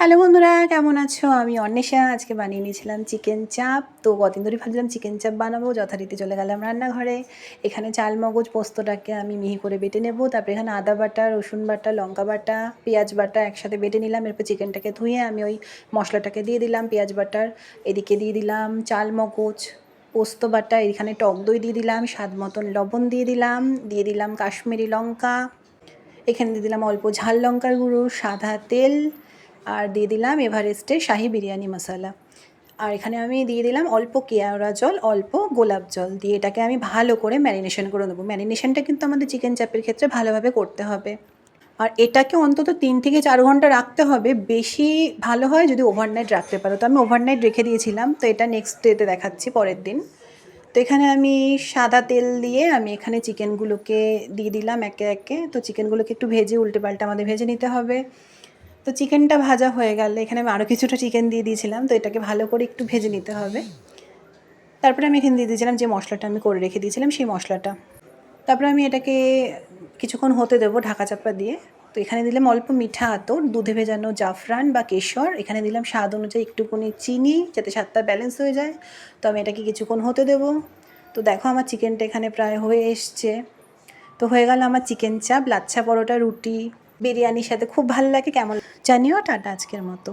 Hello বন্ধুরা, কেমন আছো? আমি অন্বেষা। আজকে বানিয়ে নিয়েছিলাম চিকেন চাপ। তো কদিন ধরেই ভাবছিলাম চিকেন চাপ বানাবো, যথারীতি চলে গেলাম রান্নাঘরে। এখানে চাল মগজ পোস্তটাকে আমি মিহি করে বেটে নেব। তারপরে এখানে আদা বাটা, রসুন বাটা, লঙ্কা বাটা, পেঁয়াজ বাটা একসাথে বেটে নিলাম। এরপর চিকেনটাকে ধুয়ে আমি ওই মশলাটাকে দিয়ে দিলাম পেঁয়াজ বাটার। এদিকে দিয়ে দিলাম চাল মগজ, পোস্ত বাটা, এখানে টক দই দিয়ে দিলাম, স্বাদ মতন লবণ দিয়ে দিলাম কাশ্মীরি লঙ্কা, এখানে দিয়ে দিলাম অল্প ঝাল লঙ্কার গুঁড়ো, সাদা তেল, আর দিয়ে দিলাম এভারেস্টের শাহি বিরিয়ানি মশলা। আর এখানে আমি দিয়ে দিলাম অল্প কেওড়া জল, অল্প গোলাপ জল দিয়ে এটাকে আমি ভালো করে ম্যারিনেশন করে দেবো। ম্যারিনেশনটা কিন্তু আমাদের চিকেন চাপের ক্ষেত্রে ভালোভাবে করতে হবে। আর এটাকে অন্তত 3 থেকে 4 ঘন্টা রাখতে হবে। বেশি ভালো হয় যদি ওভারনাইট রাখতে পারো। তো আমি ওভারনাইট রেখে দিয়েছিলাম। তো এটা নেক্সট ডেতে দেখাচ্ছি, পরের দিন। তো এখানে আমি সাদা তেল দিয়ে আমি এখানে চিকেনগুলোকে দিয়ে দিলাম একে একে। তো চিকেনগুলোকে একটু ভেজে উল্টে পাল্টে আমাদের ভেজে নিতে হবে। তো চিকেনটা ভাজা হয়ে গেলে এখানে আমি আরও কিছুটা চিকেন দিয়ে দিয়েছিলাম। তো এটাকে ভালো করে একটু ভেজে নিতে হবে। তারপরে আমি এখানে দিয়ে দিয়েছিলাম যে মশলাটা আমি করে রেখে দিয়েছিলাম, সেই মশলাটা। তারপরে আমি এটাকে কিছুক্ষণ হতে দেবো ঢাকা চাপা দিয়ে। তো এখানে দিলাম অল্প মিঠা আতর, দুধে ভেজানো জাফরান বা কেশর, এখানে দিলাম স্বাদ অনুযায়ী একটুখানি চিনি, যাতে স্বাদটা ব্যালেন্স হয়ে যায়। তো আমি এটাকে কিছুক্ষণ হতে দেবো। তো দেখো আমার চিকেনটা এখানে প্রায় হয়ে এসছে। তো হয়ে গেল আমার চিকেন চাপ। লাচ্ছা পরোটা, রুটি, বিরিয়ানির সাথে খুব ভালো লাগে। কেমন জানিও। টাটা আজকের মতো।